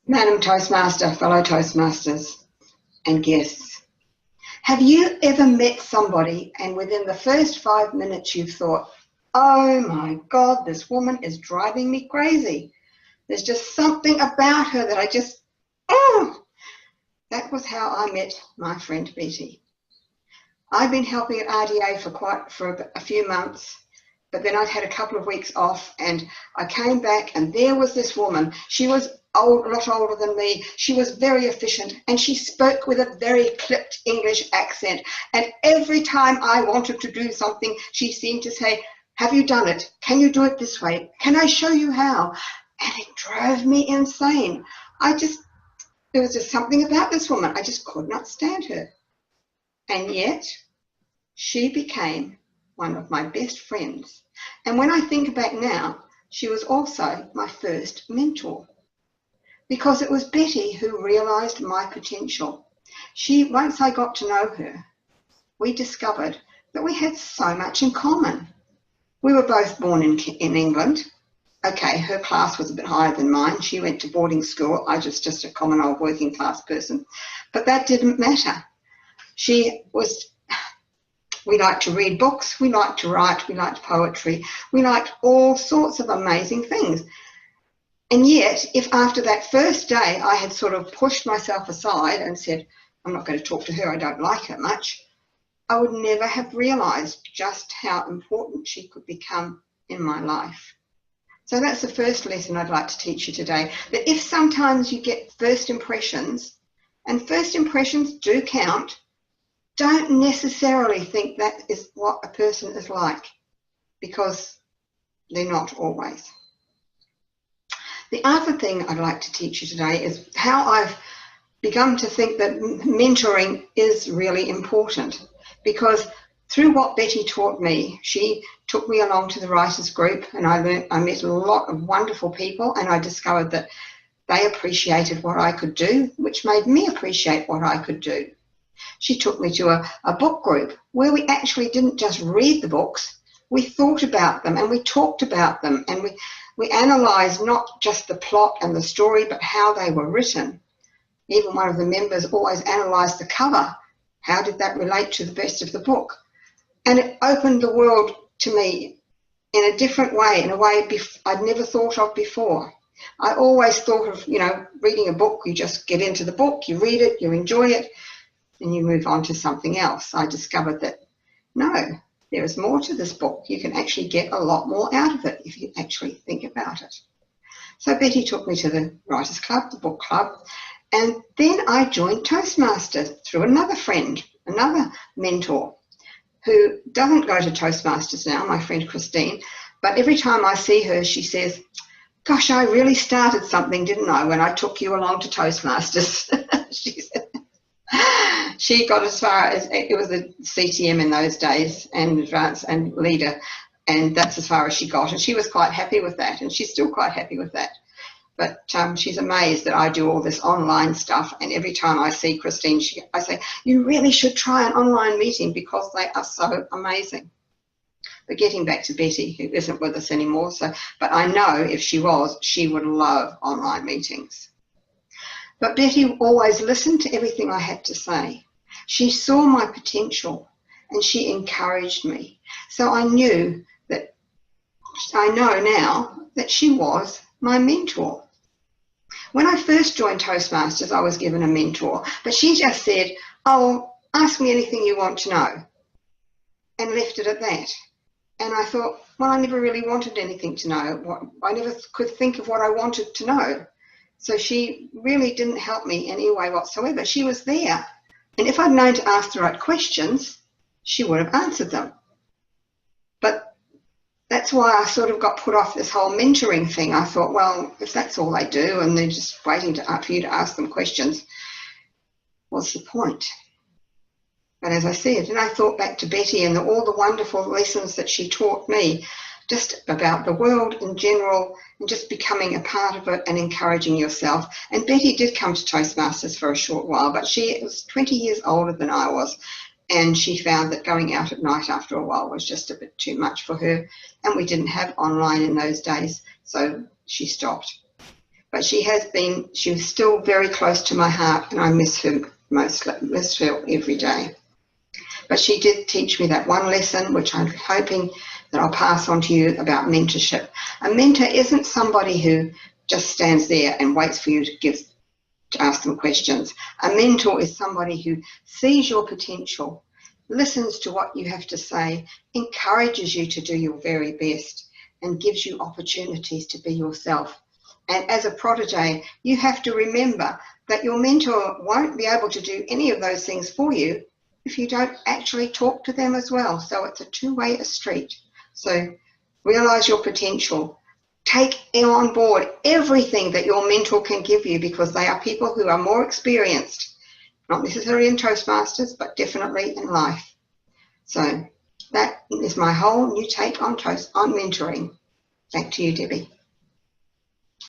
Madam Toastmaster, fellow Toastmasters and guests, have you ever met somebody and within the first 5 minutes you've thought, oh my God, this woman is driving me crazy. There's just something about her that oh, that was how I met my friend Betty. I've been helping at RDA for a few months, but then I'd had a couple of weeks off and I came back and there was this woman. She was a lot older than me. She was very efficient and she spoke with a very clipped English accent. And every time I wanted to do something, she seemed to say, have you done it? Can you do it this way? Can I show you how? And it drove me insane. There was just something about this woman. I just could not stand her. And yet she became one of my best friends. And when I think back now, she was also my first mentor because it was Betty who realized my potential. Once I got to know her, we discovered that we had so much in common. We were both born in England. Okay, her class was a bit higher than mine. She went to boarding school. I was just a common old working class person. But that didn't matter. We liked to read books, we liked to write, we liked poetry, we liked all sorts of amazing things. And yet, if after that first day I had sort of pushed myself aside and said, I'm not going to talk to her, I don't like her much, I would never have realised just how important she could become in my life. So that's the first lesson I'd like to teach you today, that if sometimes you get first impressions, and first impressions do count, don't necessarily think that is what a person is like, because they're not always. The other thing I'd like to teach you today is how I've begun to think that mentoring is really important, because through what Betty taught me, she took me along to the writers group and I met a lot of wonderful people, and I discovered that they appreciated what I could do, which made me appreciate what I could do. She took me to a book group where we actually didn't just read the books, we thought about them and we talked about them, and we analysed not just the plot and the story, but how they were written. Even one of the members always analysed the cover. How did that relate to the rest of the book? And it opened the world to me in a different way, in a way I'd never thought of before. I always thought of, reading a book, you just get into the book, you read it, you enjoy it, and you move on to something else. I discovered that, no, there is more to this book. You can actually get a lot more out of it if you actually think about it. So Betty took me to the Writers Club, the book club, and then I joined Toastmasters through another friend, another mentor, who doesn't go to Toastmasters now, my friend Christine, but every time I see her, she says, gosh, I really started something, didn't I, when I took you along to Toastmasters? She said, she got as far as, it was a CTM in those days, and advanced and leader, and that's as far as she got, and she was quite happy with that, and she's still quite happy with that. But she's amazed that I do all this online stuff, and every time I see Christine, I say, you really should try an online meeting because they are so amazing. But getting back to Betty, who isn't with us anymore, but I know if she was, she would love online meetings. But Betty always listened to everything I had to say. She saw my potential and she encouraged me. So I know now that she was my mentor. When I first joined Toastmasters, I was given a mentor, but she just said, oh, ask me anything you want to know, and left it at that. And I thought, well, I never really wanted anything to know. I never could think of what I wanted to know. So she really didn't help me in any way whatsoever. She was there. And if I'd known to ask the right questions, she would have answered them. But that's why I sort of got put off this whole mentoring thing. I thought, well, if that's all they do and they're just waiting for you to ask them questions, what's the point? But as I said, and I thought back to Betty and all the wonderful lessons that she taught me, just about the world in general and just becoming a part of it and encouraging yourself. And Betty did come to Toastmasters for a short while, but she was 20 years older than I was, and she found that going out at night after a while was just a bit too much for her, and we didn't have online in those days, so she stopped. But she was still very close to my heart, and I miss her every day. But she did teach me that one lesson, which I'm hoping that I'll pass on to you, about mentorship. A mentor isn't somebody who just stands there and waits for you to ask them questions. A mentor is somebody who sees your potential, listens to what you have to say, encourages you to do your very best, and gives you opportunities to be yourself. And as a protege, you have to remember that your mentor won't be able to do any of those things for you if you don't actually talk to them as well. So it's a two-way street. So realize your potential. Take on board everything that your mentor can give you, because they are people who are more experienced, not necessarily in Toastmasters, but definitely in life. So that is my whole new take on mentoring. Back to you, Debbie.